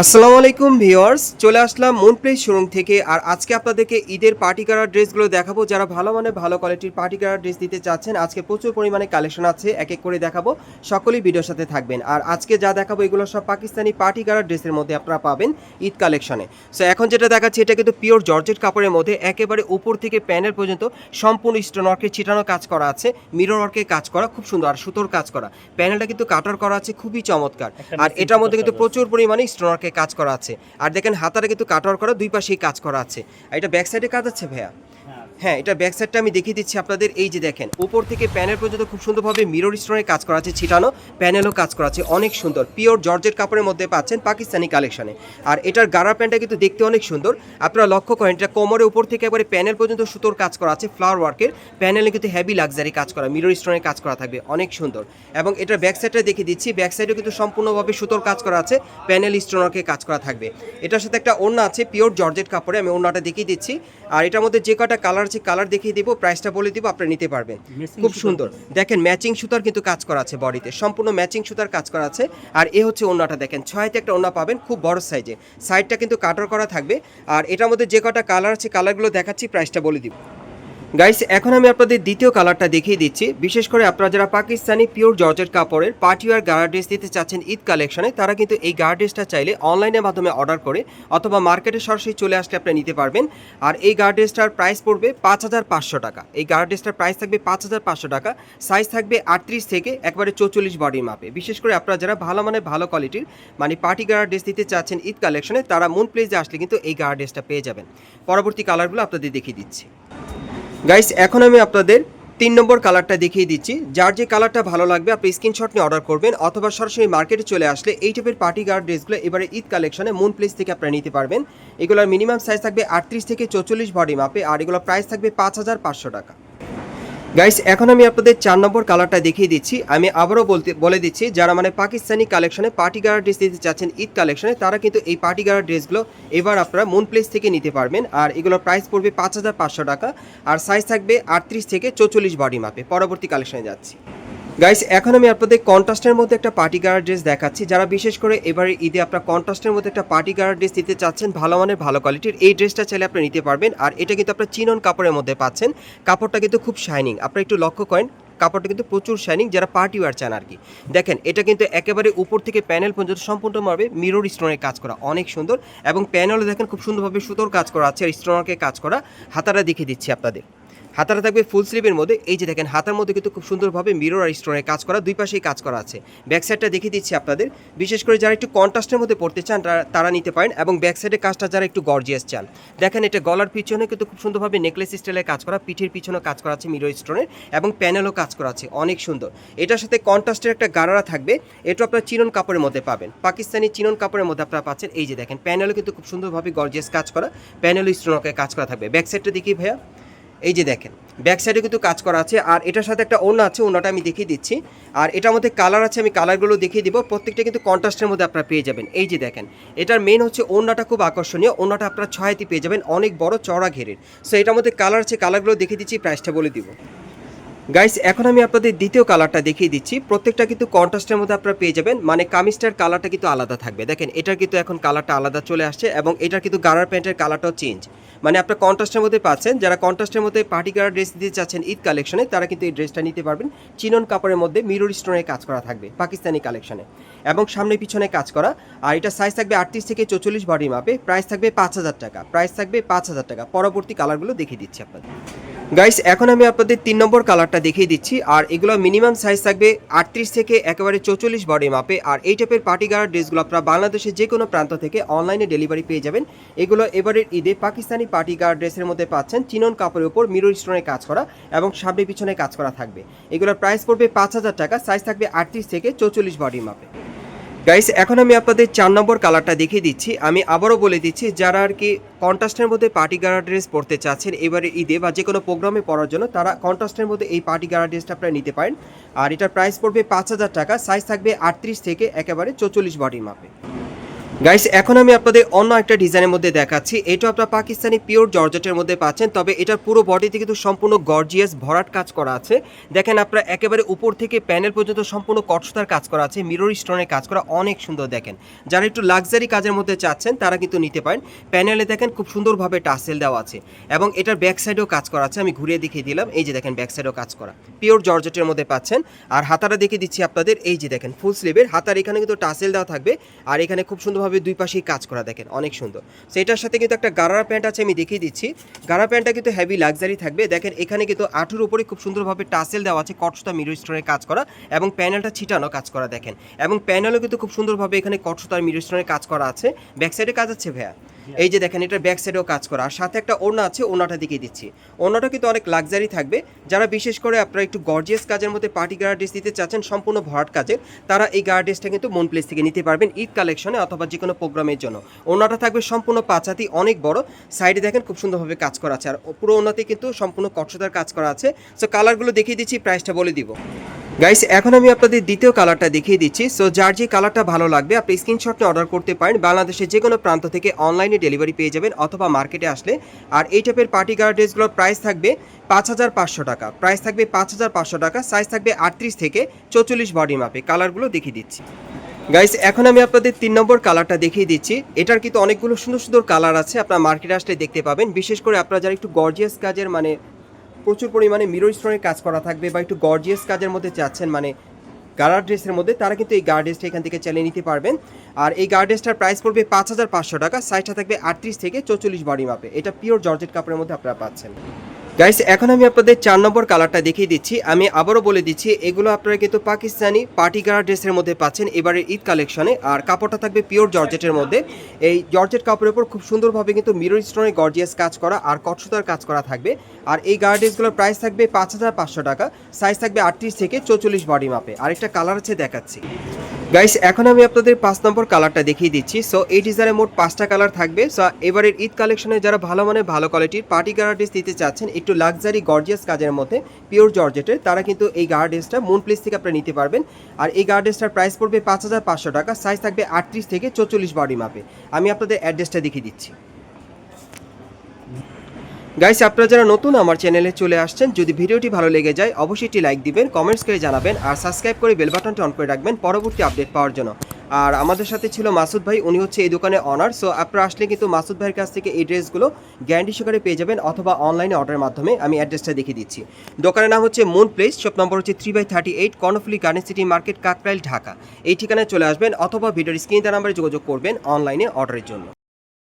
আসসালামু আলাইকুম ভিউয়ার্স, চলে আসলাম মুন প্লেস শোরুম থেকে। আর আজকে আপনাদেরকে ঈদের পার্টি কালার ড্রেসগুলো দেখাবো। যারা ভালো মানে ভালো কোয়ালিটির পার্টি কালার ড্রেস দিতে চাচ্ছেন, আজকে প্রচুর পরিমাণে কালেকশন আছে, এক এক করে দেখাবো। সকলেই ভিডিওর সাথে থাকবেন। আর আজকে যা দেখাবো এগুলো সব পাকিস্তানি পার্টি কালার ড্রেসের মধ্যে আপনারা পাবেন ঈদ কালেকশনে। সো এখন যেটা দেখাচ্ছি এটা কিন্তু পিওর জর্জেট কাপড়ের মধ্যে, একেবারে উপর থেকে প্যানেল পর্যন্ত সম্পূর্ণ স্টোন ওয়ার্কের ছিটানো কাজ করা আছে, মিরর ওয়ার্কের কাজ করা, খুব সুন্দর। আর সুতোর কাজ করা, প্যানেলটা কিন্তু কাটার করা আছে, খুবই চমৎকার। আর এটার মধ্যে কিন্তু প্রচুর পরিমাণে স্টোন ওয়ার্কের কাজ করা আছে। আর দেখেন হাতাটা কিন্তু কাটওয়ার করা, দুই পাশেই কাজ করা আছে। আর এটা ব্যাক সাইডে কাজ আছে ভাইয়া। হ্যাঁ, এটা ব্যাক সাইডটা আমি দেখিয়ে দিচ্ছি আপনাদের। এই যে দেখেন উপর থেকে প্যানেল পর্যন্ত খুব সুন্দরভাবে মিরর স্টোনের কাজ করা আছে, ছিটানো প্যানেলও কাজ করা আছে, অনেক সুন্দর। পিওর জর্জেট কাপড়ের মধ্যে পাচ্ছেন পাকিস্তানি কালেকশনে। আর এটার গাড়া প্যান্টটা কিন্তু দেখতে অনেক সুন্দর। আপনারা লক্ষ্য করেন এটা কোমরের উপর থেকে একবারে প্যানেল পর্যন্ত সুতোর কাজ করা আছে, ফ্লাওয়ার ওয়ার্কের। প্যানেলে কিন্তু হেভি লাক্সারি কাজ করা, মিরর স্টোনের কাজ করা থাকবে, অনেক সুন্দর। এবং এটার ব্যাক সাইডটা দেখিয়ে দিচ্ছি, ব্যাক সাইডেও কিন্তু সম্পূর্ণভাবে সুতোর কাজ করা আছে, প্যানেল স্টোন ওয়ার্কের কাজ করা থাকবে। এটার সাথে একটা ওড়না আছে পিওর জর্জেট কাপড়ে, আমি ওড়নাটা দেখিয়ে দিচ্ছি। আর এটার মধ্যে যে কটা কালার আছে কালার দেখিয়ে দিব, প্রাইসটা বলে দিব, আপনি নিতে পারবেন। খুব সুন্দর দেখেন, ম্যাচিং সুতার কিন্তু কাজ করা আছে বডিতে, সম্পূর্ণ ম্যাচিং সুতার কাজ করা আছে। আর এ হচ্ছে ওড়নাটা দেখেন, 6তে একটা ওড়না পাবেন, খুব বড় সাইজে, সাইডটা কিন্তু কাটার করা থাকবে। আর এটার মধ্যে যে কটা কালার আছে কালারগুলো দেখাচ্ছি, প্রাইসটা বলে দিব। গাইস, এখন আমি আপনাদের দ্বিতীয় কালারটা দেখিয়ে দিচ্ছি। বিশেষ করে আপনারা যারা পাকিস্তানি পিওর জর্জেট কাপড়ের পার্টিওয়ার গার্ড ড্রেস দিতে চাচ্ছেন ঈদ কালেকশনে, তারা কিন্তু এই গার্ড ড্রেসটা চাইলে অনলাইনের মাধ্যমে অর্ডার করে অথবা মার্কেটে সরাসরি চলে আসলে আপনি নিতে পারবেন। আর এই গার্ড ড্রেসটার প্রাইস পড়বে 5,500 টাকা। এই গার্ড ড্রেসটার প্রাইস থাকবে 5,500 টাকা। সাইজ থাকবে 38 থেকে একবারে 44 বডির মাপে। বিশেষ করে আপনারা যারা ভালো মানে ভালো কোয়ালিটির মানে পার্টি গার্ড ড্রেস দিতে চাচ্ছেন ঈদ কালেকশনে, তারা মুন প্লেসে আসলে কিন্তু এই গার্ড ড্রেসটা পেয়ে যাবেন। পরবর্তী কালারগুলো আপনাদের দেখিয়ে দিচ্ছি। গাইস, এখন আমি আপনাদের 3 নম্বর কালারটা দেখিয়ে দিচ্ছি। যার যে কালারটা ভালো লাগবে আপনি স্ক্রিনশট নিয়ে অর্ডার করবেন, অথবা সরাসরি মার্কেটে চলে আসলে এই টাইপের পার্টি গার্ড ড্রেসগুলো এবারে ঈদ কালেকশনে মুন প্লেস থেকে আপনারা নিতে পারবেন। এগুলোর মিনিমাম সাইজ থাকবে 38 থেকে 44 বডি মাপে। আর এগুলোর প্রাইস থাকবে 5,500 টাকা। গাইস, এখন আমি আপনাদের 4 নম্বর কালারটা দেখিয়ে দিচ্ছি। আমি আবারও বলে দিচ্ছি, যারা মানে পাকিস্তানি কালেকশনে পার্টি গার্ড ড্রেস দিতে চাচ্ছেন ঈদ কালেকশনে, তারা কিন্তু এই পার্টি গার্ড ড্রেসগুলো এবার আপনারা মুন প্লেস থেকে নিতে পারবেন। আর এগুলোর প্রাইস পড়বে 5,500 টাকা। আর সাইজ থাকবে 38 থেকে 44 বডি মাপে। পরবর্তী কালেকশনে যাচ্ছি। গাইস, এখন আমি আপনাদের কন্ট্রাস্টের মধ্যে একটা পার্টি গার্ড ড্রেস দেখাচ্ছি। যারা বিশেষ করে এবারে ঈদে আপনারা কন্ট্রাস্টের মধ্যে একটা পার্টি গার্ড ড্রেস দিতে চাচ্ছেন ভালো মানের ভালো কোয়ালিটির, এই ড্রেসটা চাইলে আপনি নিতে পারবেন। আর এটা কিন্তু আপনার চিনন কাপড়ের মধ্যে পাচ্ছেন। কাপড়টা কিন্তু খুব শাইনিং, আপনারা একটু লক্ষ্য করেন, কাপড়টা কিন্তু প্রচুর শাইনিং, যারা পার্টি ওয়্যার চান আর কি। দেখেন এটা কিন্তু একেবারে উপর থেকে প্যানেল পর্যন্ত সম্পূর্ণভাবে মিরর স্টোনের কাজ করা, অনেক সুন্দর। এবং প্যানেলও দেখেন খুব সুন্দরভাবে সুতোর কাজ করা আছে, আর স্টোনকে কাজ করা। হাতাটা দেখিয়ে দিচ্ছি আপনাদের। হাতাটা থাকবে ফুল স্লিভের মধ্যে। এই যে দেখেন হাতার মধ্যে কিন্তু খুব সুন্দরভাবে মিরর আর স্টোনের কাজ করা, দুই পাশেই কাজ করা আছে। ব্যাক সাইডটা দেখিয়ে দিচ্ছি আপনাদের। বিশেষ করে যারা একটু কন্ট্রাস্টের মধ্যে পড়তে চান তারা নিতে পারেন। এবং ব্যাক সাইডের কাজটা যারা একটু গর্জিয়াস চান, দেখেন এটা গলার পিছনে কিন্তু খুব সুন্দরভাবে নেকলেস স্টাইলের কাজ করা, পিঠের পিছনে কাজ করা আছে মিরর স্টোনের, এবং প্যানেলও কাজ করা আছে, অনেক সুন্দর। এটার সাথে কন্ট্রাস্টের একটা গারারা থাকবে, এটা আপনারা চিনন কাপড়ের মধ্যে পাবেন, পাকিস্তানি চিনন কাপড়ের মধ্যে আপনারা পাচ্ছেন। এই যে দেখেন প্যানেলও কিন্তু খুব সুন্দরভাবে গর্জিয়াস কাজ করা, প্যানেলও স্টোনকে কাজ করা থাকবে। ব্যাক সাইডটা দেখি ভাইয়া, এই যে দেখেন ব্যাক সাইডে কিন্তু কাজ করা আছে। আর এটার সাথে একটা ওড়না আছে, ওড়নাটা আমি দেখিয়ে দিচ্ছি। আর এটার মধ্যে কালার আছে, আমি কালারগুলো দেখিয়ে দিব। প্রত্যেকটা কিন্তু কন্ট্রাস্টের মধ্যে আপনারা পেয়ে যাবেন। এই যে দেখেন এটার মেন হচ্ছে ওড়নাটা খুব আকর্ষণীয়, ওড়নাটা আপনারা 6তে পেয়ে যাবেন, অনেক বড় চড়া ঘেরের। সো এটার মধ্যে কালার আছে, কালারগুলো দেখিয়ে দিচ্ছি, প্রাইসটা বলে দিব। গাইস, এখন আমি আপনাদের দ্বিতীয় কালারটা দেখিয়ে দিচ্ছি। প্রত্যেকটা কিন্তু কন্ট্রাস্টের মধ্যে আপনারা পেয়ে যাবেন, মানে কামিজটার কালারটা কিন্তু আলাদা থাকবে। দেখেন এটার কিন্তু এখন কালারটা আলাদা চলে আসছে, এবং এটার কিন্তু গারার প্যান্টের কালারটাও চেঞ্জ, মানে আপনার কন্ট্রাস্টের মধ্যে পাচ্ছেন। যারা কন্ট্রাস্টের মধ্যে পার্টি গার্ড ড্রেস দিতে চাচ্ছেন ঈদ কালেকশনে, তারা কিন্তু এই ড্রেসটা নিতে পারবেন। চিনন কাপড়ের মধ্যে মিরর স্টোনের কাজ করা থাকবে পাকিস্তানি কালেকশনে, এবং সামনে পিছনে কাজ করা। আর এটা সাইজ থাকবে 38 থেকে 44 বডি মাপে। প্রাইস থাকবে 5,000 টাকা। প্রাইস থাকবে 5,000 টাকা। পরবর্তী কালারগুলো দেখিয়ে দিচ্ছি আপনাদের। গাইস, এখন আমি আপনাদের 3 নম্বর কালারটা দেখিয়ে দিচ্ছি। আর এগুলো মিনিমাম সাইজ থাকবে 38 থেকে একেবারে 44 বডি মাপে। আর এই টাইপের পার্টি গার্ড ড্রেসগুলো আপনারা বাংলাদেশের যে কোনো প্রান্ত থেকে অনলাইনে ডেলিভারি পেয়ে যাবেন। এগুলো এবারের ঈদে পাকিস্তানি পার্টি গার্ড ড্রেসের মধ্যে পাচ্ছেন, চিনন কাপড়ের উপর মিরর স্টোনের কাজ করা, এবং সামনে পিছনে কাজ করা থাকবে। এগুলোর প্রাইস পড়বে 5,000 টাকা। সাইজ থাকবে 38 থেকে 44 বডি মাপে। গাইস, এখন আমি আপনাদের 4 নম্বর কালারটা দেখিয়ে দিচ্ছি। আমি আবারও বলে দিচ্ছি, যারা আর কি কন্ট্রাস্টের মধ্যে পার্টি গার্ড ড্রেস পরতে চাচ্ছেন এবারে ঈদে বা যে কোনো প্রোগ্রামে পরার জন্য, তারা কন্ট্রাস্টের মধ্যে এই পার্টি গার্ড ড্রেসটা আপনারা নিতে পারেন। আর এটার প্রাইস পড়বে 5,000 টাকা। সাইজ থাকবে 38 থেকে একেবারে 44 বডি মাপে। গাইস এখন আমি আপনাদের অন্য একটা ডিজাইনের মধ্যে দেখাচ্ছি। এটা আপনার পাকিস্তানি পিওর জর্জেটের মধ্যে পাচ্ছেন, তবে এটার পুরো বডিতে কিন্তু সম্পূর্ণ গর্জিয়াস ভরাট কাজ করা আছে। দেখেন আপনারা একেবারে উপর থেকে প্যানেল পর্যন্ত সম্পূর্ণ কটসুতার কাজ করা আছে, মিরর স্টোনের কাজ করা, অনেক সুন্দর। দেখেন যারা একটু লাক্সারি কাজের মধ্যে চাচ্ছেন তারা কিন্তু নিতে পারেন। প্যানেলে দেখেন খুব সুন্দরভাবে টাসেল দেওয়া আছে এবং এটার ব্যাক সাইডেও কাজ করা আছে। আমি ঘুরিয়ে দেখিয়ে দিলাম, এই যে দেখেন ব্যাক সাইডেও কাজ করা, পিওর জর্জেটের মধ্যে পাচ্ছেন। আর হাতাটা দেখিয়ে দিচ্ছি আপনাদের, এই যে দেখেন ফুল স্লিভের হাতার এখানে কিন্তু টাসেল দেওয়া থাকবে আর এখানে খুব সুন্দরভাবে দুই পাশেই কাজ করা, দেখেন অনেক সুন্দর। সো এটার সাথে কিন্তু একটা গারারা প্যান্ট আছে, আমি দেখিয়ে দিচ্ছি। গারারা প্যান্টটা কিন্তু হেভি লাক্সারি থাকবে। দেখেন এখানে কিন্তু আঁটুর উপরে খুব সুন্দরভাবে টাসেল দেওয়া আছে, কটসুতা মিরর স্টোনের কাজ করা এবং প্যানেলটা ছিটানো কাজ করা দেখেন। এবং প্যানেলও কিন্তু খুব সুন্দরভাবে এখানে কটসুতার মিরর স্টোনের কাজ করা আছে। ব্যাক সাইডে কাজ আছে ভাইয়া, এই যে দেখেন এটার ব্যাক সাইডেও কাজ করা, আর সাথে একটা ওড়না আছে, ওড়নাটা দেখিয়ে দিচ্ছি। ওড়নাটা কিন্তু অনেক লাক্সারি থাকবে। যারা বিশেষ করে আপনারা একটু গর্জিয়াস কাজের মধ্যে পার্টি গার্ড ড্রেস দিতে চাচ্ছেন সম্পূর্ণ ভরাট কাজের, তারা এই গার্ড ড্রেসটা কিন্তু মন প্লেস থেকে নিতে পারবেন ঈদ কালেকশনে অথবা যে কোনো প্রোগ্রামের জন্য। ওড়নাটা থাকবে সম্পূর্ণ পাঁচাতি, অনেক বড়, সাইডে দেখেন খুব সুন্দরভাবে কাজ করা আছে আর পুরো ওড়নাতে কিন্তু সম্পূর্ণ কটসুতার কাজ করা আছে। সো কালারগুলো দেখিয়ে দিচ্ছি, প্রাইসটা বলে দিব। গাইস এখন আমি আপনাদের দ্বিতীয় কালারটা দেখিয়ে দিচ্ছি। সো যার যে কালারটা ভালো লাগবে আপনি স্ক্রিনশট নিয়ে অর্ডার করতে পারেন। বাংলাদেশের যে কোনো প্রান্ত থেকে অনলাইনে ডেলিভারি পেয়ে যাবেন অথবা মার্কেটে আসলে। আর এই টাইপের পার্টি গার্ড ড্রেসগুলোর প্রাইস থাকবে 5,500 টাকা, প্রাইস থাকবে 5,500 টাকা, সাইজ থাকবে 38 থেকে 44 বডি মাপে। কালারগুলো দেখিয়ে দিচ্ছি। গাইস এখন আমি আপনাদের 3 নম্বর কালারটা দেখিয়ে দিচ্ছি। এটার কিন্তু অনেকগুলো সুন্দর সুন্দর কালার আছে, আপনার মার্কেটে আসলে দেখতে পাবেন। বিশেষ করে আপনারা যারা একটু গর্জিয়াস কাজের মানে প্রচুর পরিমাণে মিরর স্টোনের কাজ করা থাকবে বা একটু গর্জিয়াস কাজের মধ্যে চাচ্ছেন মানে গার্ড ড্রেসের মধ্যে, তারা কিন্তু এই গার্ড ড্রেসটা এখান থেকে চালিয়ে নিতে পারবেন। আর এই গার্ড ড্রেসটার প্রাইস পড়বে 5,500 টাকা, সাইজটা থাকবে 38 থেকে 44 বডি মাপে। এটা পিওর জর্জেট কাপড়ের মধ্যে আপনারা পাচ্ছেন। গাইস এখন আমি আপনাদের 4 নম্বর কালারটা দেখিয়ে দিচ্ছি। আমি আবারও বলে দিচ্ছি এগুলো আপনারা কিন্তু পাকিস্তানি পার্টি গার্ড ড্রেসের মধ্যে পাচ্ছেন এবারের ঈদ কালেকশনে। আর কাপড়টা থাকবে পিওর জর্জেটের মধ্যে। এই জর্জেট কাপড়ের উপর খুব সুন্দরভাবে কিন্তু মিরর স্টোনে গর্জিয়াস কাজ করা আর কটসুতার কাজ করা থাকবে। আর এই গার্ড ড্রেসগুলোর প্রাইস থাকবে 5,500 টাকা, সাইজ থাকবে 38 থেকে 44 বডি মাপে। আরেকটা কালার আছে দেখাচ্ছি। গাইস এখন আমি আপনাদের 5 নম্বর কালারটা দেখিয়ে দিচ্ছি। সো এই ডিজাইনে মোট 5টা কালার থাকবে। সো এবারের ঈদ কালেকশনে যারা ভালো মানে ভালো কোয়ালিটির পার্টি গার্ড ড্রেস দিতে চাচ্ছেন একটু লাক্সারি গর্জিয়াস কাজের মধ্যে পিওর জর্জেটের, তারা কিন্তু এই গার্ড ড্রেসটা মুন প্লেস থেকে আপনারা নিতে পারবেন। আর এই গার্ড ড্রেসটার প্রাইস পড়বে 5,500 টাকা, সাইজ থাকবে 38 থেকে 44 বডি মাপে। আমি আপনাদের অ্যাড্রেসটা দেখিয়ে দিচ্ছি। গাইস আপনারা যারা নতুন আমার চ্যানেলে চলে আসছেন, যদি ভিডিওটি ভালো লেগে যায় অবশ্যই একটি লাইক দিবেন, কমেন্টস করে জানাবেন আর সাবস্ক্রাইব করে বেল বাটনটি অন করে রাখবেন পরবর্তী আপডেট পাওয়ার জন্য। আর আমাদের সাথে ছিল মাসুদ ভাই, উনি হচ্ছে এই দোকানে অনার। সো আপনারা আসলে কিন্তু মাসুদ ভাইয়ের কাছ থেকে এই ড্রেসগুলো গ্যারান্টি সহকারে পেয়ে যাবেন অথবা অনলাইনে অর্ডারের মাধ্যমে। আমি অ্যাড্রেসটা দেখিয়ে দিচ্ছি। দোকানের নাম হচ্ছে মুন প্লেস, শপ নম্বর হচ্ছে 3/38 Karnaphuli garden city market, Kakrail, Dhaka. এই ঠিকানায় চলে আসবেন অথবা ভিডিওর স্ক্রিন নাম্বারে যোগাযোগ করবেন অনলাইনে অর্ডারের জন্য।